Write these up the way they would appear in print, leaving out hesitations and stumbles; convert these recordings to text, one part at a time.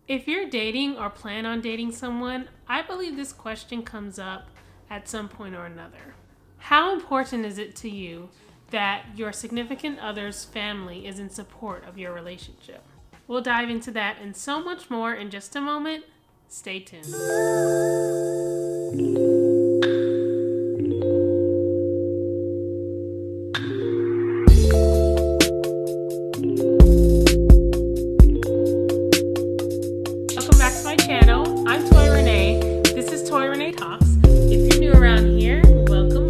If you're dating or plan on dating someone, I believe this question comes up at some point or another. How important is it to you that your significant other's family is in support of your relationship? We'll dive into that and so much more in just a moment. Stay tuned. Welcome back to my channel. I'm ToyaRenee. This is ToyaRenee Talks. If you're new around here, welcome.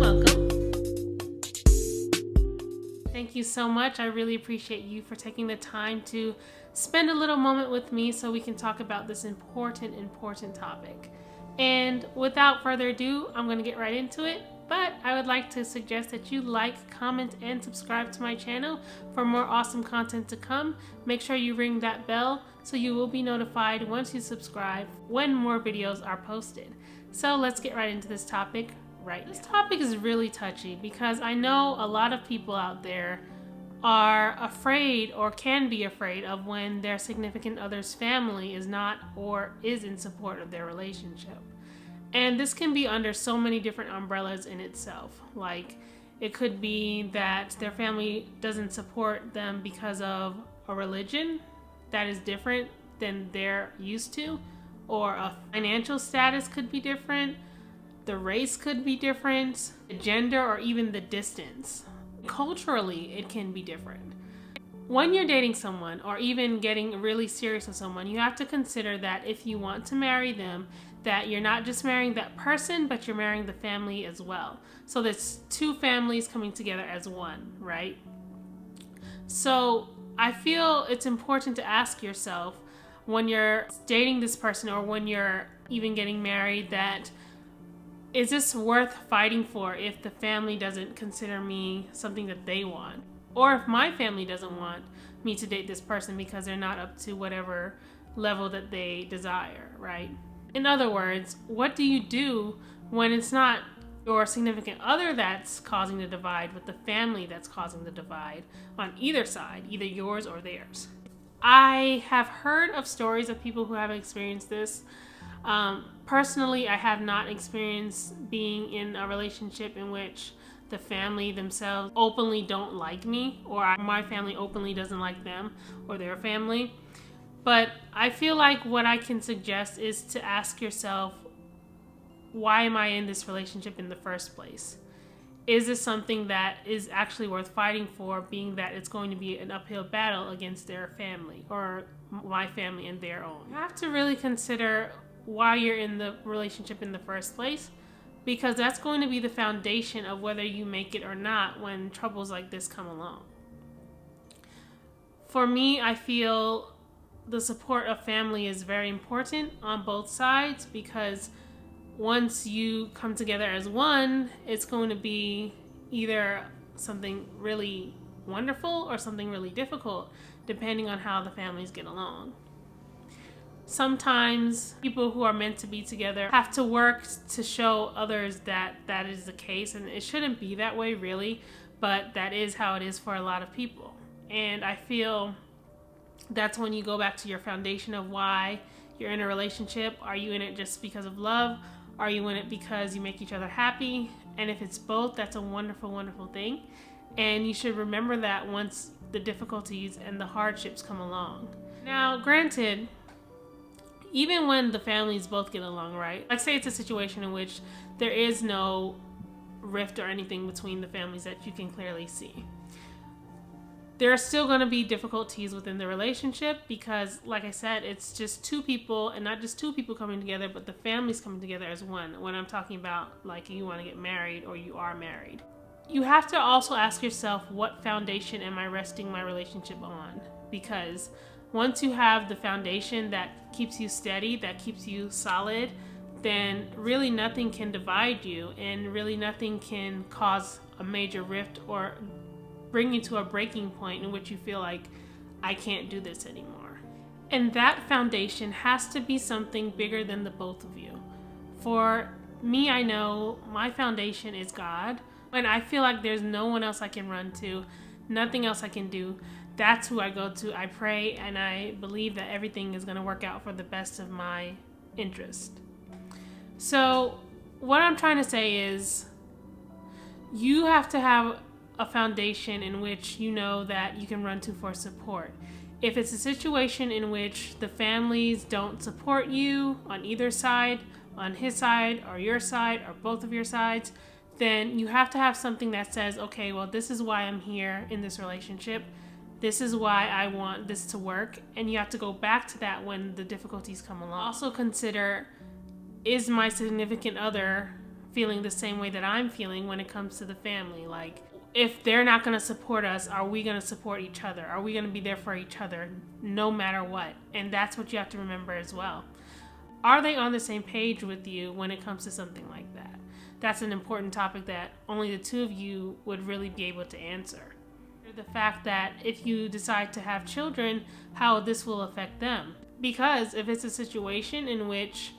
Thank you so much. I really appreciate you for taking the time to spend a little moment with me so we can talk about this important topic. And without further ado, I'm going to get right into it. But I would like to suggest that you like, comment, and subscribe to my channel for more awesome content to come. Make sure you ring that bell so you will be notified once you subscribe when more videos are posted. So let's get right into this topic right now. This topic is really touchy because I know a lot of people out there are afraid or can be afraid of when their significant other's family is not or is in support of their relationship. And this can be under so many different umbrellas in itself. Like, it could be that their family doesn't support them because of a religion that is different than they're used to, or a financial status could be different, the race could be different, the gender, or even the distance. Culturally, it can be different. When you're dating someone or even getting really serious with someone, you have to consider that if you want to marry them, that you're not just marrying that person, but you're marrying the family as well. So there's two families coming together as one, right? So I feel it's important to ask yourself when you're dating this person or when you're even getting married, that is this worth fighting for if the family doesn't consider me something that they want? Or if my family doesn't want me to date this person because they're not up to whatever level that they desire, right? In other words, what do you do when it's not your significant other that's causing the divide, but the family that's causing the divide on either side, either yours or theirs? I have heard of stories of people who have experienced this. Personally, I have not experienced being in a relationship in which the family themselves openly don't like me, or my family openly doesn't like them or their family. But I feel like what I can suggest is to ask yourself, why am I in this relationship in the first place? Is this something that is actually worth fighting for, being that it's going to be an uphill battle against their family or my family and their own? You have to really consider why you're in the relationship in the first place, because that's going to be the foundation of whether you make it or not when troubles like this come along. For me, I feel the support of family is very important on both sides, because once you come together as one, it's going to be either something really wonderful or something really difficult, depending on how the families get along. Sometimes people who are meant to be together have to work to show others that that is the case, and it shouldn't be that way really, but that is how it is for a lot of people. And I feel that's when you go back to your foundation of why you're in a relationship. Are you in it just because of love? Are you in it because you make each other happy? And if it's both, that's a wonderful thing. And you should remember that once the difficulties and the hardships come along. Now, granted, even when the families both get along, right? Like, say it's a situation in which there is no rift or anything between the families that you can clearly see. There are still going to be difficulties within the relationship because, like I said, it's just two people, and not just two people coming together, but the families coming together as one. When I'm talking about, like, you want to get married or you are married. You have to also ask yourself, what foundation am I resting my relationship on? Because once you have the foundation that keeps you steady, that keeps you solid, then really nothing can divide you, and really nothing can cause a major rift or bring you to a breaking point in which you feel like, I can't do this anymore. And that foundation has to be something bigger than the both of you. For me, I know my foundation is God, and I feel like there's no one else I can run to, nothing else I can do, that's who I go to. I pray and I believe that everything is going to work out for the best of my interest. So what I'm trying to say is you have to have a foundation in which you know that you can run to for support. If it's a situation in which the families don't support you on either side, on his side or your side or both of your sides, then you have to have something that says, okay, well, this is why I'm here in this relationship. This is why I want this to work. And you have to go back to that when the difficulties come along. Also consider, is my significant other feeling the same way that I'm feeling when it comes to the family? Like, if they're not going to support us, are we going to support each other? Are we going to be there for each other no matter what? And that's what you have to remember as well. Are they on the same page with you when it comes to something like that? That's an important topic that only the two of you would really be able to answer. The fact that if you decide to have children, how this will affect them. Because if it's a situation in which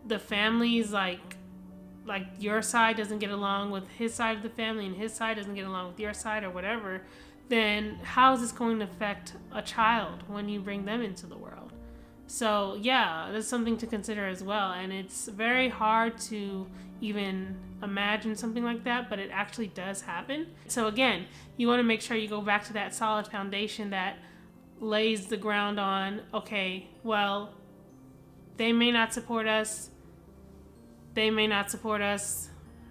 the family's like your side doesn't get along with his side of the family and his side doesn't get along with your side or whatever, then how is this going to affect a child when you bring them into the world? So yeah, that's something to consider as well. And it's very hard to even imagine something like that, but it actually does happen. So again, you want to make sure you go back to that solid foundation that lays the ground on, okay, well, they may not support us. They may not support us.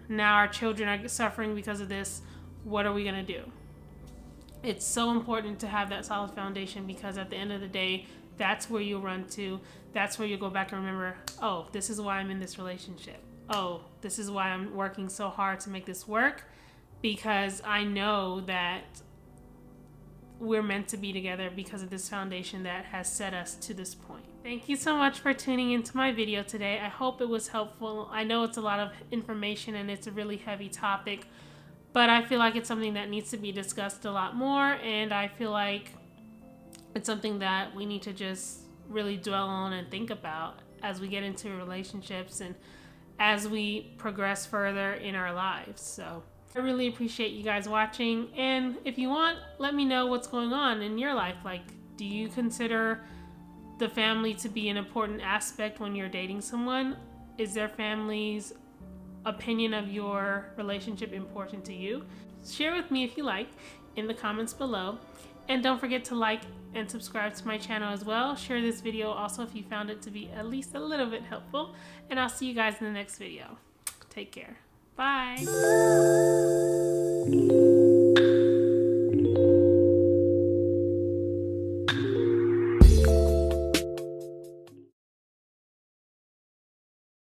Now our children are suffering because of this. What are we going to do? It's so important to have that solid foundation, because at the end of the day, that's where you'll run to. That's where you'll go back and remember, oh, this is why I'm in this relationship. Oh, this is why I'm working so hard to make this work, because I know that we're meant to be together because of this foundation that has set us to this point. Thank you so much for tuning into my video today. I hope it was helpful. I know it's a lot of information and it's a really heavy topic, but I feel like it's something that needs to be discussed a lot more, and I feel like it's something that we need to just really dwell on and think about as we get into relationships and as we progress further in our lives. So I really appreciate you guys watching, and if you want, let me know what's going on in your life. Like, do you consider the family to be an important aspect when you're dating someone? Is their family's opinion of your relationship important to you? Share with me if you like in the comments below, and don't forget to like and subscribe to my channel as well. Share this video also if you found it to be at least a little bit helpful, and I'll see you guys in the next video. Take care. Bye.